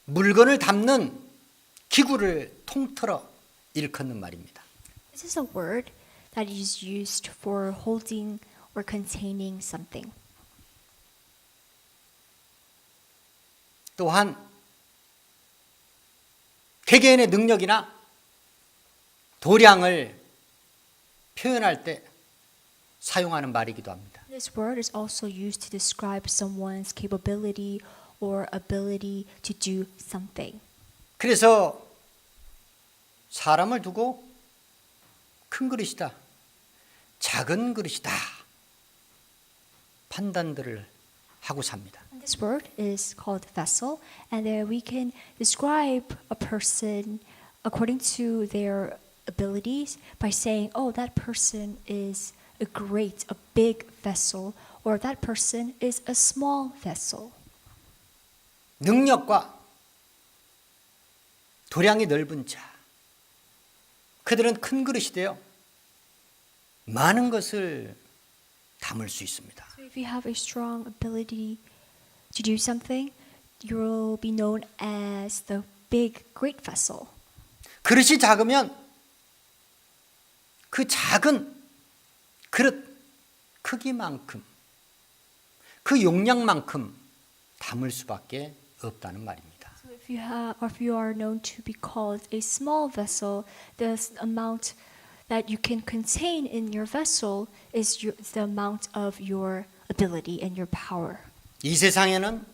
물건을 담는 기구를 통틀어 일컫는 말입니다. This is a word that is used for holding or containing something. 또한 개개인의 능력이나 도량을 표현할 때 사용하는 말이기도 합니다. This word is also used to describe someone's capability or ability to do something. 그래서 사람을 두고 큰 그릇이다, 작은 그릇이다 판단들을 하고 삽니다. And this word is called vessel, and we can describe a person according to their abilities by saying, oh, that person is a big vessel, or that person is a small vessel. 능력과 도량이 넓은 자, 그들은 큰 그릇이 되어 많은 것을 담을 수 있습니다. So if you have a strong ability to do something, you will be known as the big, great vessel. 그릇이 작으면 그 작은 그릇 크기만큼, 그 용량만큼 담을 수밖에 없다는 말입니다. So if you are known to be called a small vessel, the amount that you can contain in your vessel is the amount of your ability and your power. 이 세상에는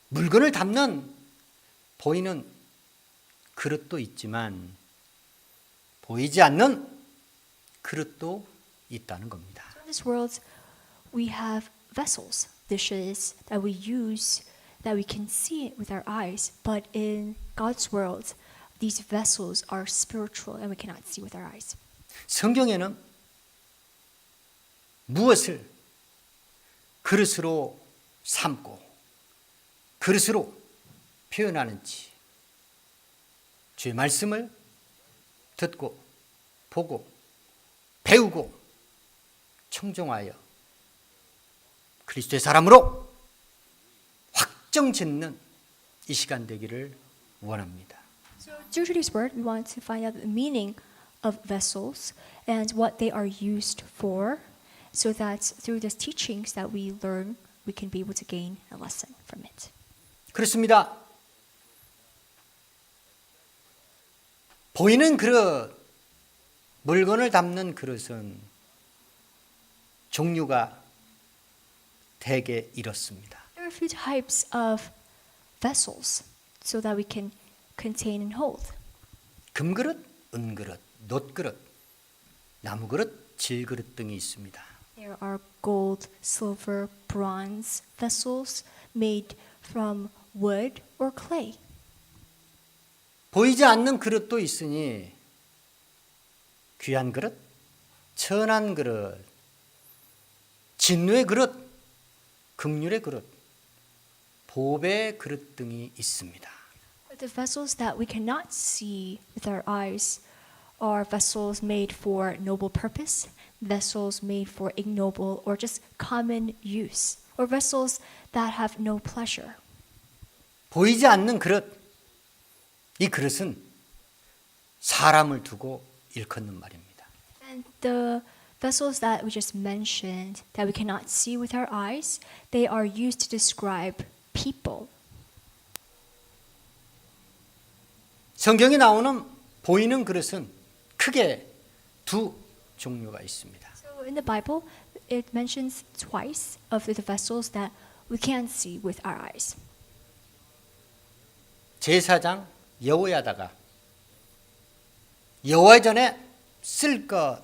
물건을 담는 보이는 그릇도 있지만 보이지 않는 그릇도 있다는 겁니다. So in this world, we have vessels, dishes that we use that we can see with our eyes, but in God's world, these vessels are spiritual and we cannot see with our eyes. 성경에는 무엇을 그릇으로 삼고 그릇으로 표현하는지 주의 말씀을 듣고 보고 배우고 청종하여 그리스도의 사람으로 확정짓는 이 시간 되기를 원합니다. So due to this word, we want to find out the meaning of vessels and what they are used for, so that through the teachings that we learn, we can be able to gain a lesson from it. 그렇습니다. 보이는 그릇, 물건을 담는 그릇은 종류가 대개 이렇습니다. There are a few types of vessels so that we can contain and hold. 금그릇, 은그릇, 놋그릇, 나무그릇, 질그릇 등이 있습니다. There are gold, silver, bronze vessels made from wood or clay. 보이지 않는 그릇도 있으니 귀한 그릇, 천한 그릇, 진노의 그릇, 긍휼의 그릇, 보배의 그릇 등이 있습니다. But the vessels that we cannot see with our eyes are vessels made for noble purpose, vessels made for ignoble or just common use, or vessels that have no pleasure. 보이지 않는 그릇, 이 그릇은 사람을 두고 일컫는 말입니다. And the vessels that we just mentioned that we cannot see with our eyes, they are used to describe people. 성경에 나오는 보이는 그릇은 크게 두 종류가 있습니다. So in the Bible, it mentions twice of the vessels that we can't see with our eyes. 제사장 여호야다가 여호와 전에 쓸 것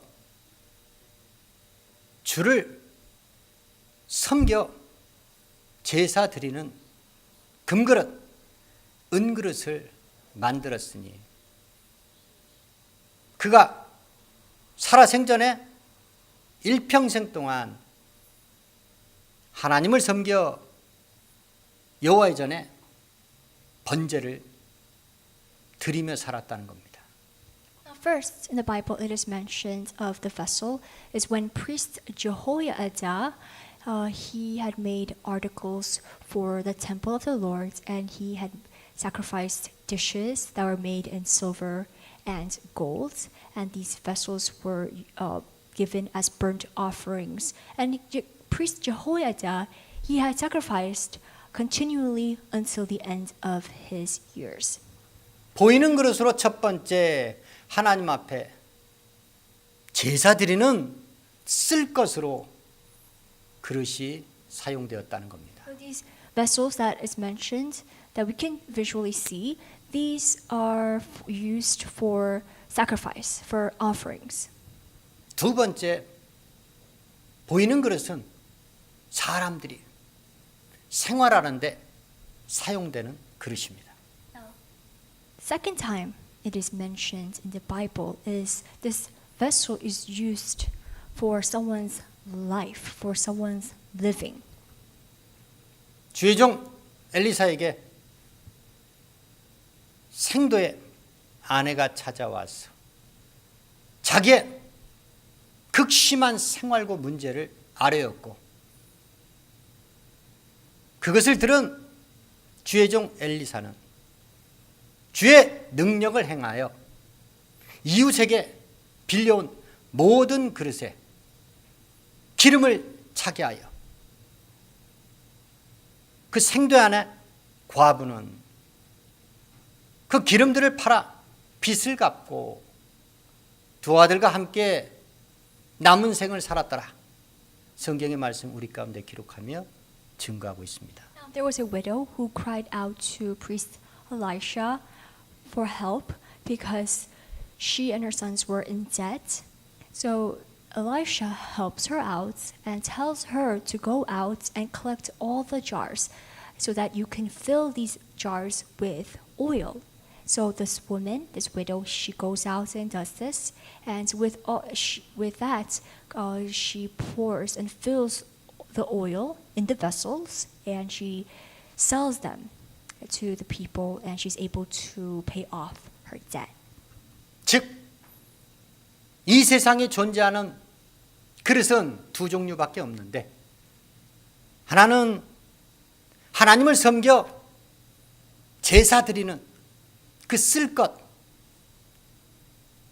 주를 섬겨 제사 드리는 금그릇, 은그릇을 만들었으니 그가 살아생전에 일평생 동안 하나님을 섬겨 여호와의 전에 번제를 드리며 살았다는 겁니다. Now first, in the Bible, it is mentioned of the vessel is when priest Jehoiada he had made articles for the temple of the Lord, and he had sacrificed dishes that were made in silver and gold, and these vessels were given as burnt offerings. And priest Jehoiada, he had sacrificed continually until the end of his years. 보이는 그릇으로 첫 번째 하나님 앞에 제사 드리는 쓸 것으로 그릇이 사용되었다는 겁니다. So these vessels that is mentioned that we can visually see, these are used for sacrifice, for offerings. 두 번째, 보이는 그릇은 사람들이 생활하는데 사용되는 그릇입니다. Second time it is mentioned in the Bible is this vessel is used for someone's life, for someone's living. 주의 종 엘리사에게 생도의 아내가 찾아와서 자기의 극심한 생활고 문제를 아뢰었고, 그것을 들은 주의 종 엘리사는 주의 능력을 행하여 이웃에게 빌려온 모든 그릇에 기름을 차게 하여 그 생도의 아내 과부는 그 기름들을 팔아 빚을 갚고 두 아들과 함께 남은 생을 살았더라. 성경의 말씀 우리 가운데 기록하며 증거하고 있습니다. There was a widow who cried out to priest Elisha for help because she and her sons were in debt. So Elisha helps her out and tells her to go out and collect all the jars so that you can fill these jars with oil. So this woman, this widow, she goes out and does this, and with that, she pours and fills the oil in the vessels, and she sells them to the people, and she's able to pay off her debt. 즉, 이 세상에 존재하는 그릇은 두 종류밖에 없는데, 하나는 하나님을 섬겨 제사 드리는 그 쓸 것,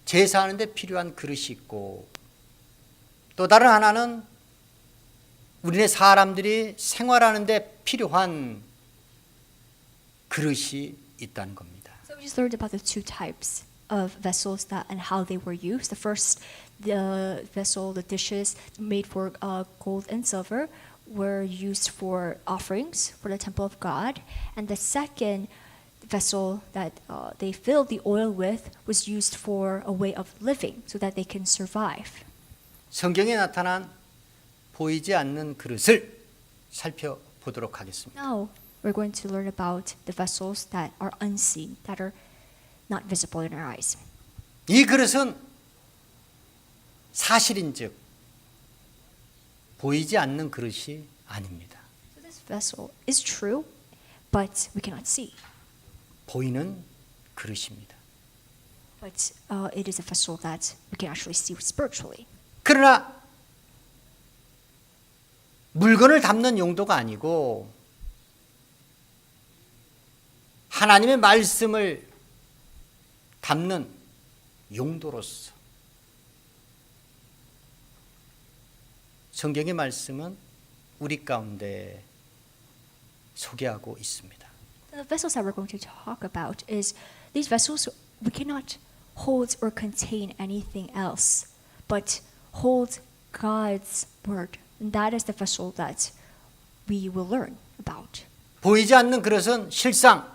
제사하는 데 필요한 그릇이 있고, 또 다른 하나는 우리네 사람들이 생활하는 데 필요한 그릇이 있다는 겁니다. So we just learned about the two types of vessels that and how they were used. The first, the vessel, the dishes made for gold and silver were used for offerings for the temple of God, and the second vessel that they filled the oil with was used for a way of living so that they can survive. 성경에 나타난 보이지 않는 그릇을 살펴보도록 하겠습니다. Now we're going to learn about the vessels that are unseen, that are not visible in our eyes. 이 그릇은 사실인즉 보이지 않는 그릇이 아닙니다. So this vessel is true, but we cannot see. 보이는 그릇입니다. But it is a vessel that we can actually see spiritually. 그러나 물건을 담는 용도가 아니고 하나님의 말씀을 담는 용도로서 성경의 말씀은 우리 가운데 소개하고 있습니다. The vessels that we're going to talk about is these vessels we cannot hold or contain anything else, but hold God's word. And that is the vessel that we will learn about. 보이지 않는 그릇은 실상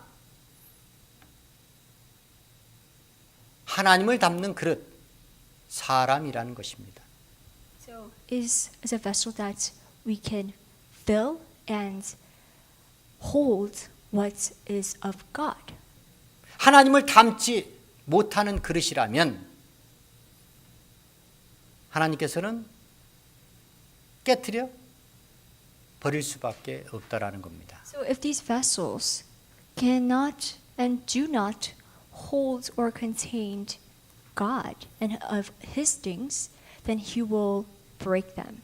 하나님을 담는 그릇, 사람이라는 것입니다. So is a vessel that we can fill and hold what is of God. 하나님을 담지 못하는 그릇이라면 하나님께서는 깨트려 버릴 수밖에 없다라는 겁니다. So if these vessels cannot and do not hold or contain God and of His things, then He will break them.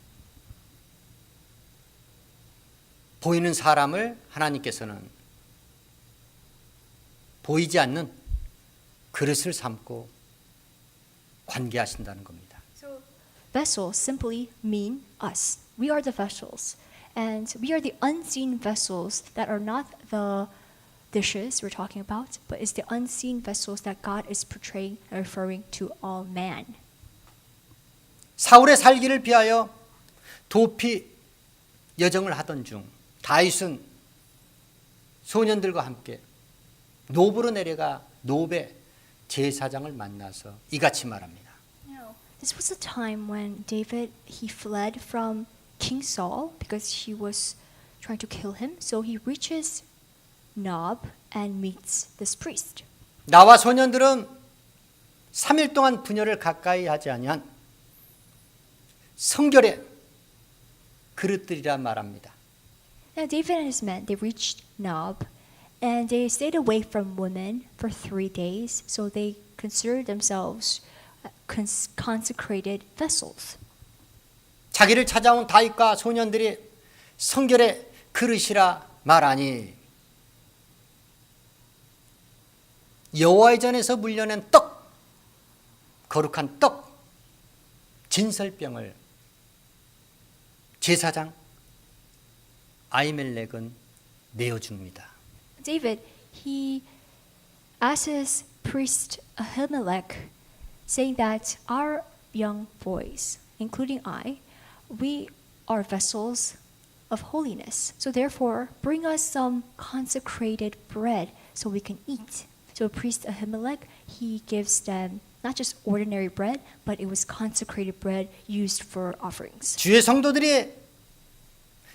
보이는 사람을 하나님께서는 보이지 않는 그릇을 삼고 관계하신다는 겁니다. Vessels simply mean us. We are the vessels. And we are the unseen vessels that are not the dishes we're talking about, but it's the unseen vessels that God is portraying and referring to all man. 사울의 살기를 피하여 도피 여정을 하던 중 다윗은 소년들과 함께 노브로 내려가 노베 제사장을 만나서 이같이 말합니다. This was a time when David he fled from King Saul because he was trying to kill him. So he reaches Nob and meets this priest. 나와 소년들은 3일 동안 분열을 가까이 하지 아니한 성결의 그릇들이라 말합니다. Now David and his men they reached Nob and they stayed away from women for 3 days. So they considered themselves consecrated vessels. 자기를 찾아온 다윗과 소년들이 성결의 그릇이라 말하니 여호와의 전에서 물려낸 떡, 거룩한 떡, 진설병을 제사장 아히멜렉은 내어줍니다. David he asks priest Ahimelech saying that our young boys, including I, we are vessels of holiness. So therefore, bring us some consecrated bread so we can eat. So priest Ahimelech, he gives them not just ordinary bread, but it was consecrated bread used for offerings. 주의 성도들이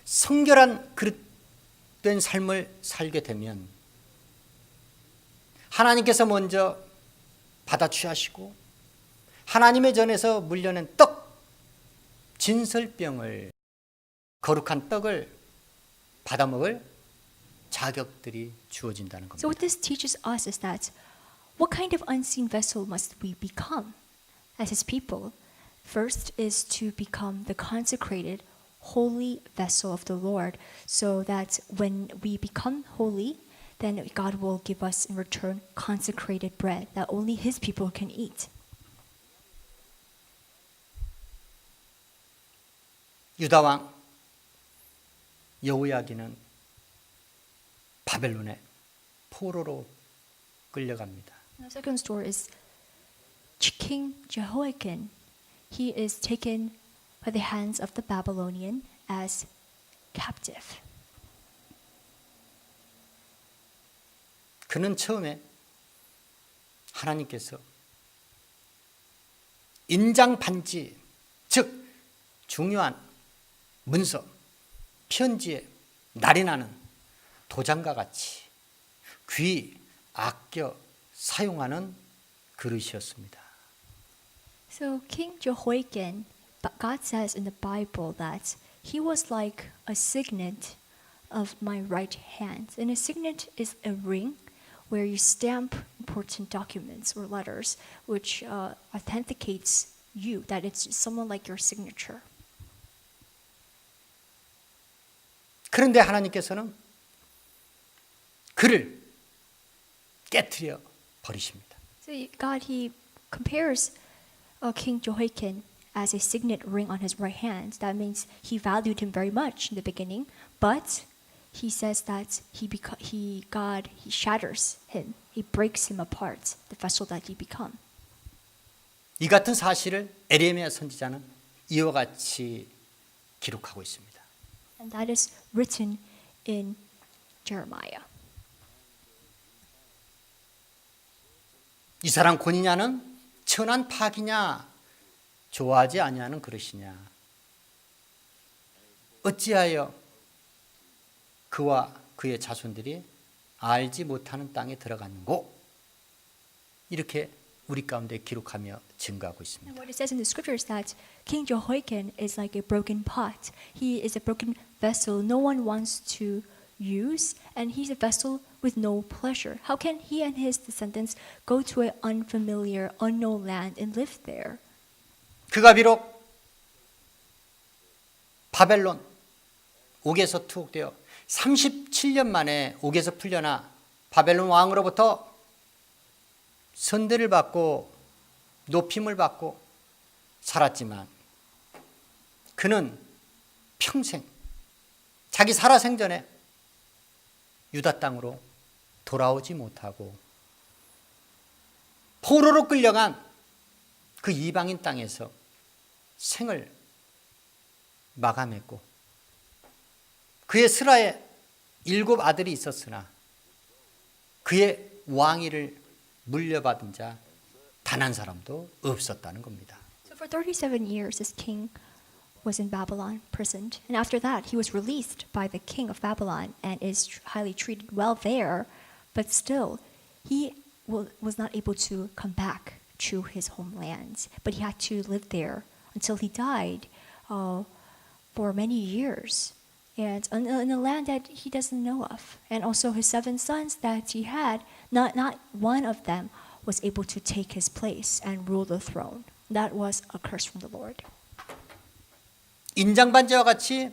성결한 그릇된 삶을 살게 되면 하나님께서 먼저 받아 취하시고 하나님의 전에서 물려낸 떡, 진설병을 거룩한 떡을 받아 먹을 자격들이 주어진다는 겁니다. So what this teaches us is that what kind of unseen vessel must we become as his people? First is to become the consecrated, holy vessel of the Lord, so that when we become holy, then God will give us in return consecrated bread that only his people can eat. 유다 왕 여호야긴은 바벨론의 포로로 끌려갑니다. The second story is King Jehoiakim. He is taken by the hands of the Babylonian as captive. 그는 처음에 하나님께서 인장 반지, 즉 중요한 문서, 편지에 날이 나는 도장과 같이 귀 아껴 사용하는 그릇이었습니다. So King Jehoiakim, God says in the Bible that he was like a signet of my right hand. And a signet is a ring where you stamp important documents or letters, which authenticates you, that it's someone like your signature. 그런데 하나님께서는 그를 깨트려 버리십니다. So God, he compares King Jehoiakim as a signet ring on his right hand. That means he valued him very much in the beginning, but he says that God shatters him. He breaks him apart, the vessel that he become. 이 같은 사실을 에레미야 선지자는 이와 같이 기록하고 있습니다. And that is written in Jeremiah. 이 사람 권이냐는 천한 파기냐 좋아하지 아니하는 그릇이냐 어찌하여 그와 그의 자손들이 알지 못하는 땅에 들어갔는고 이렇게 우리 가운데 기록하며 증거하고 있습니다. And what it says in the scripture is that King Jehoiakim is like a broken pot. He is a broken vessel no one wants to use, and he's a vessel with no pleasure. How can he and his descendants go to an unfamiliar, unknown land and live there? 그가 비록 바벨론 옥에서 투옥되어 37년 만에 옥에서 풀려나 바벨론 왕으로부터 선대를 받고 높임을 받고 살았지만 그는 평생 자기 살아생전에 유다 땅으로 돌아오지 못하고 포로로 끌려간 그 이방인 땅에서 생을 마감했고 그의 스라에 7 아들이 있었으나 그의 왕위를 물려받은 자 단 한 사람도 없었다는 겁니다. So for 37 years, this king was in Babylon, imprisoned. And after that, he was released by the king of Babylon and is highly treated well there. But still, he was not able to come back to his homeland. But he had to live there until he died for many years. And in a land that he doesn't know of. And also his 7 sons that he had, not one of them was able to take his place and rule the throne. That was a curse from the Lord. 인장반지와 같이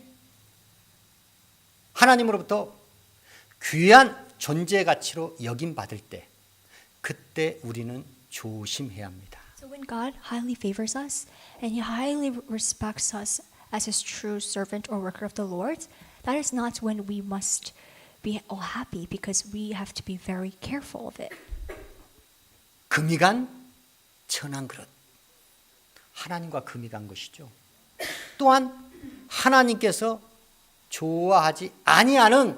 하나님으로부터 귀한 존재 가치로 여김받을 때 그때 우리는 조심해야 합니다. So when God highly favors us and He highly respects us as His true servant or worker of the Lord, that is not when we must be all happy because we have to be very careful of it. 금이 간 천한 그릇. 하나님과 금이 간 것이죠. 또한 하나님께서 좋아하지 아니하는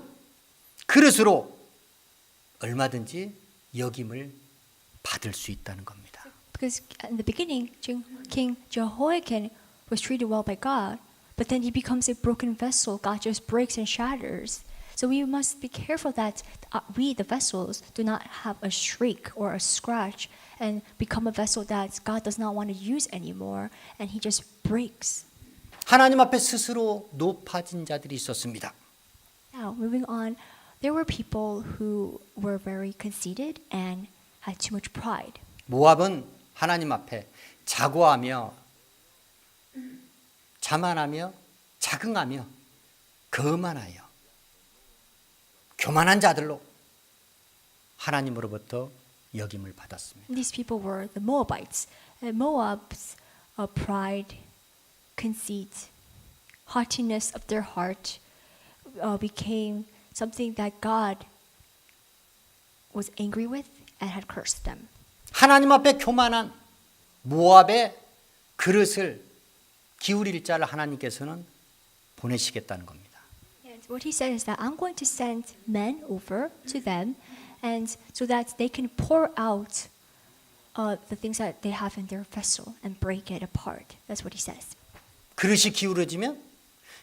그릇으로 얼마든지 여김을 받을 수 있다는 겁니다. Because in the beginning, King Jehoiakim was treated well by God, but then he becomes a broken vessel. God just breaks and shatters. So we must be careful that we, the vessels, do not have a shriek or a scratch and become a vessel that God does not want to use anymore, and He just breaks. 하나님 앞에 스스로 높아진 자들이 있었습니다. Now, moving on, there were people who were very conceited and had too much pride. 모압은 하나님 앞에 자고하며 자만하며 자긍하며 거만하여 교만한 자들로 하나님으로부터 여김을 받았습니다. These people were the Moabites. And Moab's pride, conceit, haughtiness of their heart became something that God was angry with and had cursed them. 하나님 앞에 교만한 모압의 그릇을 기울일 자를 하나님께서는 보내시겠다는 겁니다. And what he said is that I'm going to send men over to them, and so that they can pour out the things that they have in their vessel and break it apart. That's what he says. 그릇이 기울어지면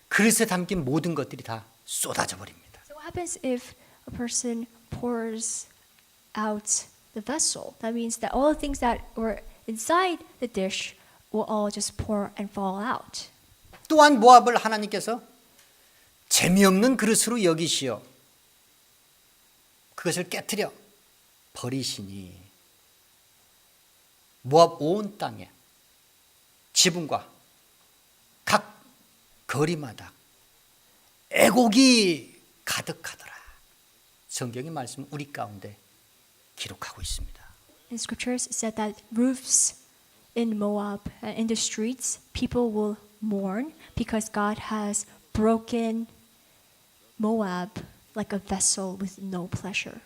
그릇에 담긴 모든 것들이 다 쏟아져 버립니다. So what happens if a person pours out the vessel? That means that all the things that were inside the dish will all just pour and fall out. 또한 모압을 하나님께서 재미없는 그릇으로 여기시어 그것을 깨트려 버리시니 모압 온 땅에 지붕과 각 거리마다 애곡이 가득하더라. 성경의 말씀 우리 가운데 기록하고 있습니다. In scriptures it said that roofs in Moab and in the streets people will mourn because God has broken Moab like a vessel with no pleasure.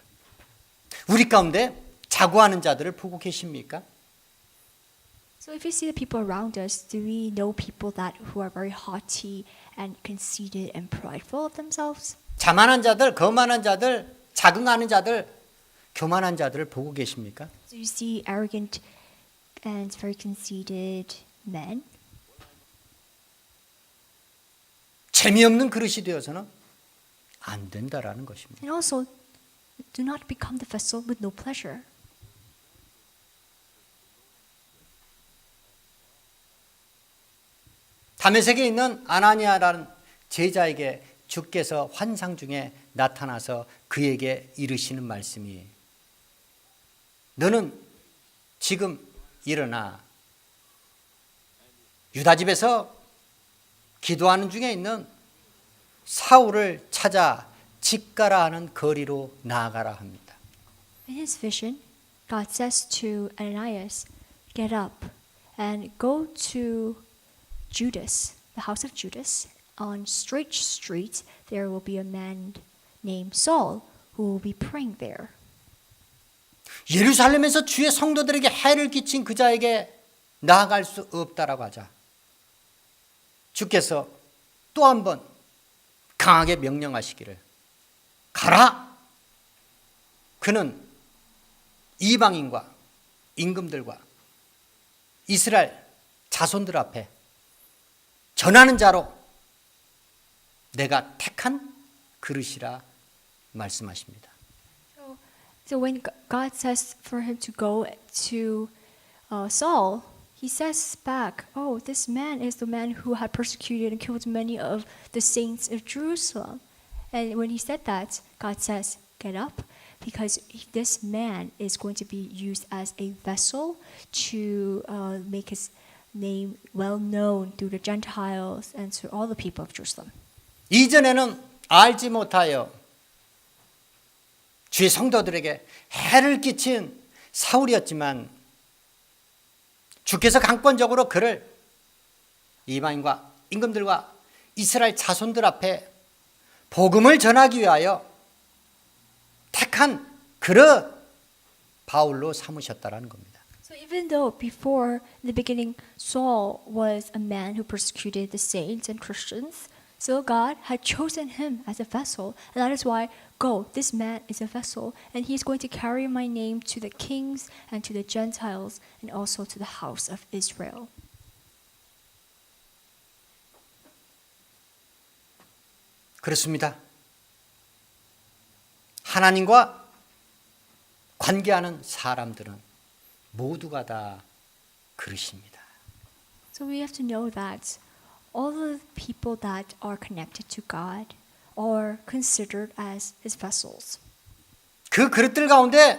우리 가운데 자고하는 자들을 보고 계십니까? So if you see the people around us, do we know people that who are very haughty and conceited and prideful of themselves? 자만한 자들, 거만한 자들, 자긍하는 자들, 교만한 자들을 보고 계십니까? Do you see arrogant and very conceited men? 재미없는 그릇이 되어서는 안 된다라는 것입니다. And also, do not become the vessel with no pleasure. 다메섹에 있는 아나니아라는 제자에게 주께서 환상 중에 나타나서 그에게 이르시는 말씀이 너는 지금 일어나 유다 집에서 기도하는 중에 있는 사울을 찾아 직가라 하는 거리로 나아가라 합니다. In his vision, God says to Ananias, "Get up and go to Judas, the house of Judas. On Straight Street, there will be a man named Saul who will be praying there." 예루살렘에서 주의 성도들에게 해를 끼친 그 자에게 나아갈 수 없다라고 하자 주께서 또 한 번 강하게 명령하시기를 가라. 그는 이방인과 임금들과 이스라엘 자손들 앞에 전하는 자로 내가 택한 그릇이라 말씀하십니다. So when God says for him to go to Saul, he says back, "Oh, this man is the man who had persecuted and killed many of the saints of Jerusalem." And when he said that, God says, "Get up, because this man is going to be used as a vessel to make his name well known through the Gentiles and to all the people of Jerusalem." 이전에는 알지 못하여 주의 성도들에게 해를 끼친 사울이었지만 주께서 강권적으로 그를 이방인과 임금들과 이스라엘 자손들 앞에 복음을 전하기 위하여 택한 그릇 바울로 삼으셨다라는 겁니다. So even though before in the beginning Saul was a man who persecuted the saints and Christians, still God had chosen him as a vessel, and that is why, go, this man is a vessel, and he is going to carry my name to the kings and to the Gentiles and also to the house of Israel. 그렇습니다. 하나님과 관계하는 사람들은 모두가 다 그릇입니다. So we have to know that all the people that are connected to God are considered as his vessels. 그 그릇들 가운데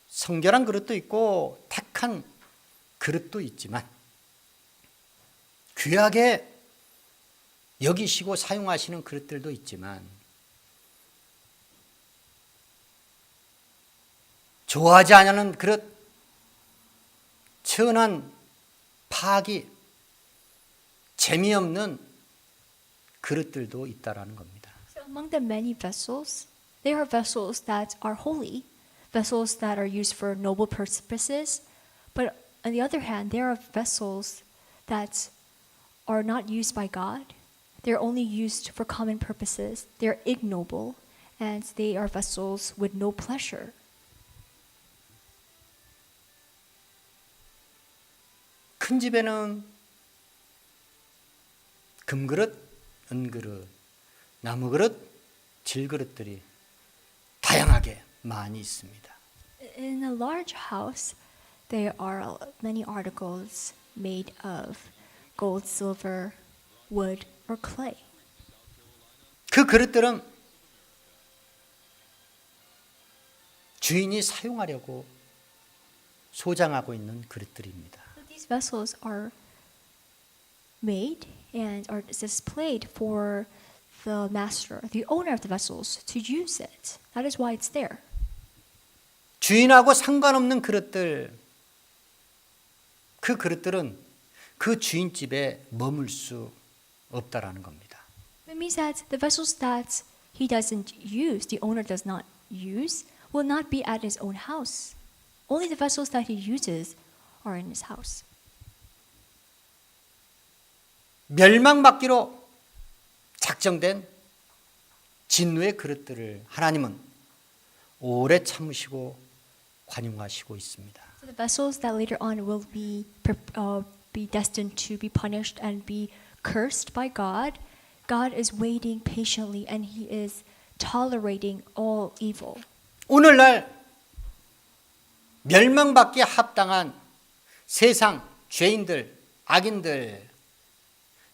성결한 그릇도 있고 택한 그릇도 있지만 귀하게 여기시고 사용하시는 그릇들도 있지만 좋아하지 않는 그릇, 천한 파기, 재미없는 그릇들도 있다라는 겁니다. So among the many vessels, there are vessels that are holy, vessels that are used for noble purposes, but on the other hand, there are vessels that are not used by God. They're only used for common purposes. They're ignoble, and they are vessels with no pleasure. 큰 집에는 금그릇, 은그릇, 나무그릇, 질그릇들이 다양하게 많이 있습니다. In a large house, there are many articles made of gold, silver, wood, or clay. 그 그릇들은 주인이 사용하려고 소장하고 있는 그릇들입니다. So these vessels are made and are displayed for the master, the owner of the vessels, to use it. That is why it's there. 주인하고 상관없는 그릇들, 그 그릇들은 그 주인집에 머물 수 없다라는 겁니다. It means that the vessels that he doesn't use, the owner does not use, will not be at his own house. Only the vessels that he uses are in his house. 멸망받기로 작정된 진노의 그릇들을 하나님은 오래 참으시고 관용하시고 있습니다. So the vessels that later on will be destined to be punished and be cursed by God, God is waiting patiently and He is tolerating all evil. 오늘날 멸망받기에 합당한 세상 죄인들, 악인들,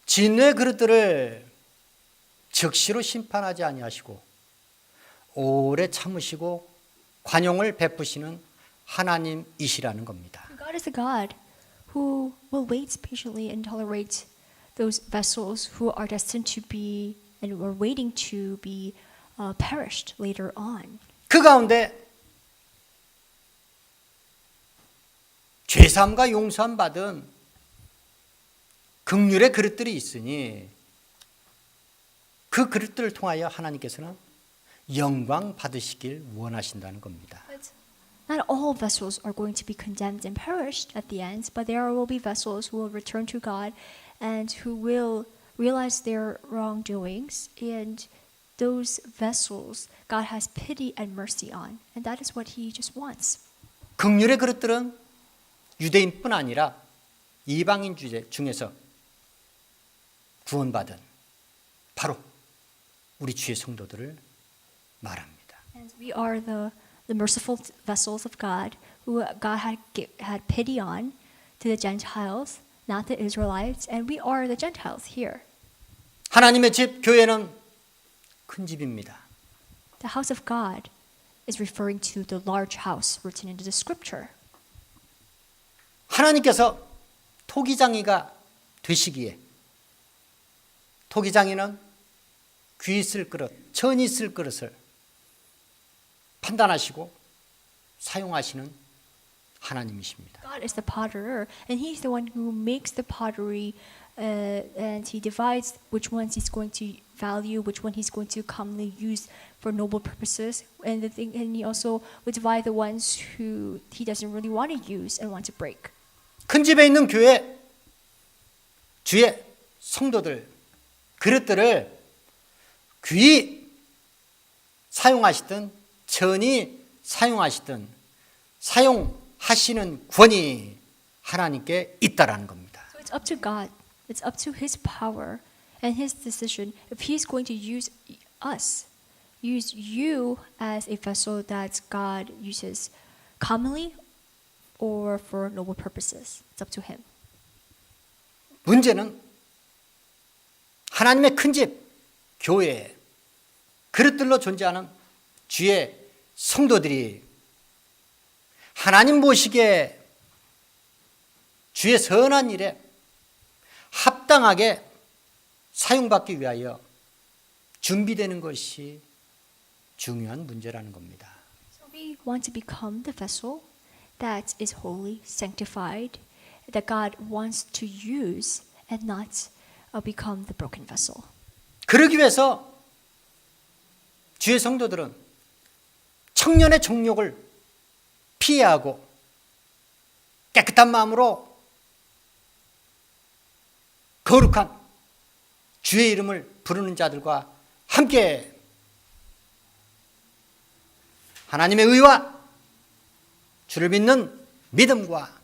진노의 그릇들을 즉시로 심판하지 아니하시고 오래 참으시고 관용을 베푸시는 하나님이시라는 겁니다. God is a God who will wait patiently and tolerate those vessels who are destined to be and were waiting to be perished later on. 그 가운데 죄사함과 용서함 받은 긍휼의 그릇들이 있으니 그 그릇들을 통하여 하나님께서는 영광 받으시길 원하신다는 겁니다. Not all vessels are going to be condemned and perished at the end, but there will be vessels who will return to God and who will realize their wrongdoings, and those vessels God has pity and mercy on, and that is what He just wants. 긍휼의 그릇들은 유대인뿐 아니라 이방인 중에서 구원받은 바로 우리 주의 성도들을 말합니다. And we are the merciful vessels of God who God had pity on to the Gentiles, not the Israelites, and we are the Gentiles here. 하나님의 집 교회는 큰 집입니다. The house of God is referring to the large house written into the scripture. 하나님께서 토기장이가 되시기에 토기장이는 귀 있을 그릇, 천이 있을 그릇을 판단하시고 사용하시는 하나님이십니다. God is the potter, and He's the one who makes the pottery, and He divides which ones He's going to value, which one He's going to commonly use for noble purposes, and He also would divide the ones who He doesn't really want to use and want to break. 큰 집에 있는 교회, 주의 성도들, 그릇들을 귀히 사용하시든 천히 사용하시든 사용하시는 권위 하나님께 있다라는 겁니다. So it's up to God. It's up to His power and His decision if He's going to use us, use you as a vessel that God uses commonly or for noble purposes. It's up to Him. 문제는 하나님의 큰 집, 교회, 그릇들로 존재하는 주의 성도들이 하나님 보시기에 주의 선한 일에 합당하게 사용받기 위하여 준비되는 것이 중요한 문제라는 겁니다. So we want to become the vessel that is holy, sanctified, that God wants to use and not become the broken vessel. 그러기 위해서 주의 성도들은 청년의 정욕을 피해하고 깨끗한 마음으로 거룩한 주의 이름을 부르는 자들과 함께 하나님의 의와 주를 믿는 믿음과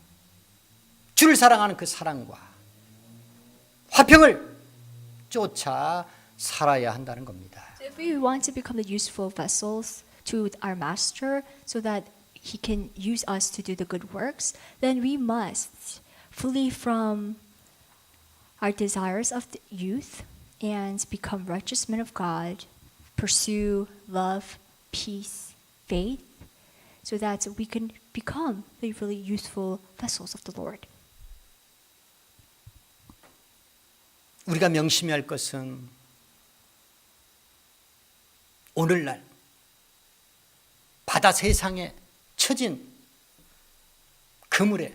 주를 사랑하는 그 사랑과 화평을 쫓아 살아야 한다는 겁니다. So if we want to become the useful vessels to our Master so that He can use us to do the good works, then we must flee from our desires of the youth and become righteous men of God, pursue love, peace, faith, so that we can become the really useful vessels of the Lord. 우리가 명심해야 할 것은 오늘날 바다 세상에 처진 그물에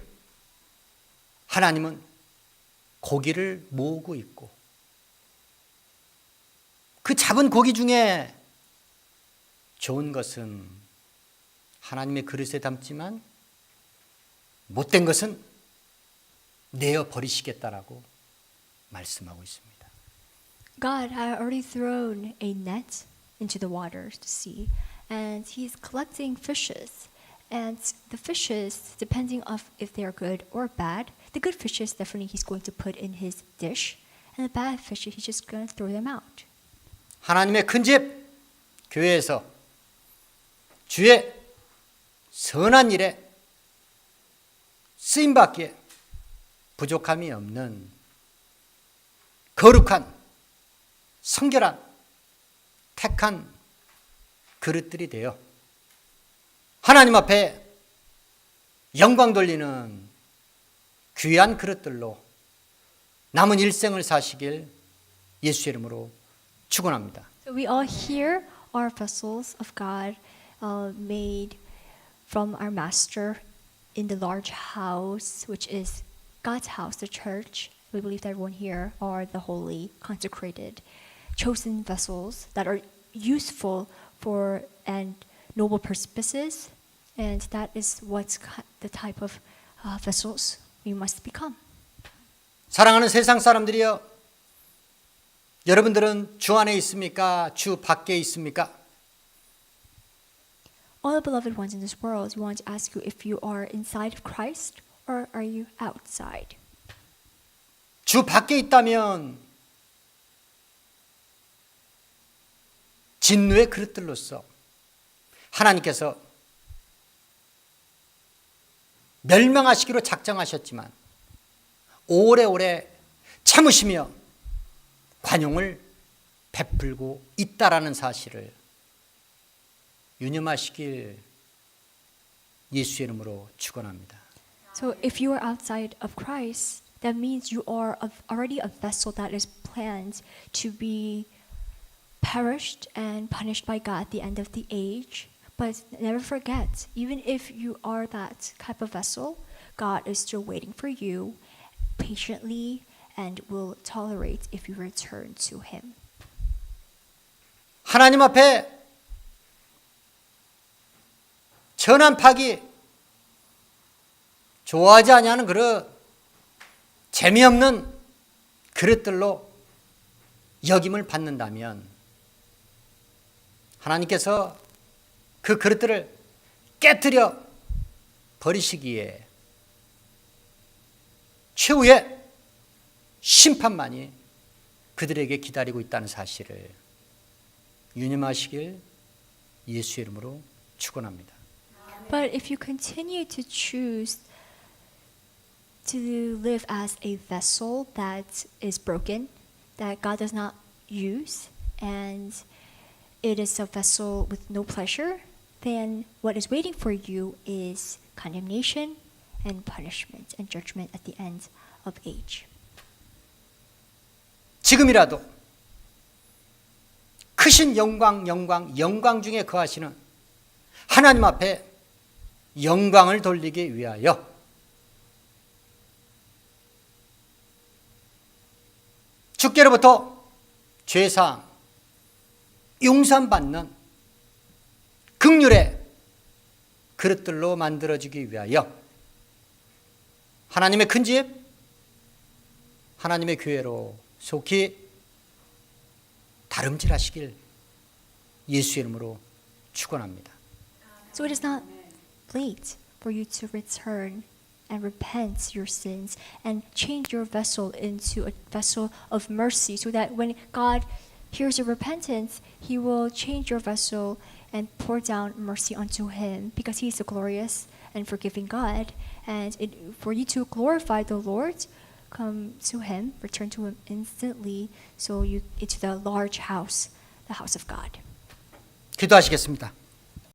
하나님은 고기를 모으고 있고 그 잡은 고기 중에 좋은 것은 하나님의 그릇에 담지만 못된 것은 내어 버리시겠다라고 말씀하고 있습니다. God had already thrown a net into the waters, the sea, and He's collecting fishes. And the fishes, depending on if they are good or bad, the good fishes definitely He's going to put in His dish, and the bad fishes He's just going to throw them out. 하나님의 큰 집 교회에서 주의 선한 일에 쓰임 받기에 부족함이 없는 거룩한 성결한 택한 그릇들이 되어 하나님 앞에 영광 돌리는 귀한 그릇들로 남은 일생을 사시길 예수의 이름으로 축원합니다. So we all here are vessels of God, made from our Master in the large house, which is God's house, the church. We believe that everyone here are the holy, consecrated, chosen vessels that are useful for and noble purposes, and that is what's the type of vessels we must become. 사랑하는 세상 사람들이여, 여러분들은 주 안에 있습니까? 주 밖에 있습니까? All the beloved ones in this world, we want to ask you if you are inside of Christ or are you outside? 주 밖에 있다면 진노의 그릇들로서 하나님께서 멸망하시기로 작정하셨지만 오래오래 참으시며 관용을 베풀고 있다라는 사실을 유념하시길 예수의 이름으로 축원합니다. So if you are outside of Christ, that means you are already a vessel that is planned to be perished and punished by God at the end of the age. But never forget, even if you are that type of vessel, God is still waiting for you patiently and will tolerate if you return to Him. 하나님 앞에 천한 파기 좋아하지 아니하는 그릇, 재미없는 그릇들로 여김을 받는다면 하나님께서 그 그릇들을 깨뜨려 버리시기에 최후의 심판만이 그들에게 기다리고 있다는 사실을 유념하시길 예수의 이름으로 축원합니다. But if you continue to choose to live as a vessel that is broken, that God does not use, and it is a vessel with no pleasure, then what is waiting for you is condemnation and punishment and judgment at the end of age. 지금이라도 크신 영광 중에 거하시는 하나님 앞에 영광을 돌리기 위하여 주께로부터 죄사함, 용서받는 긍휼의 그릇들로 만들어지기 위하여 하나님의 큰 집, 하나님의 교회로 속히 다름질하시길 예수의 이름으로 축원합니다. So it is not late for you to return and repent your sins and change your vessel into a vessel of mercy so that when God hears your repentance, He will change your vessel and pour down mercy onto Him because He is a glorious and forgiving God. And for you to glorify the Lord, come to Him, return to Him instantly, so you into the large house, the house of God. 기도하시겠습니다.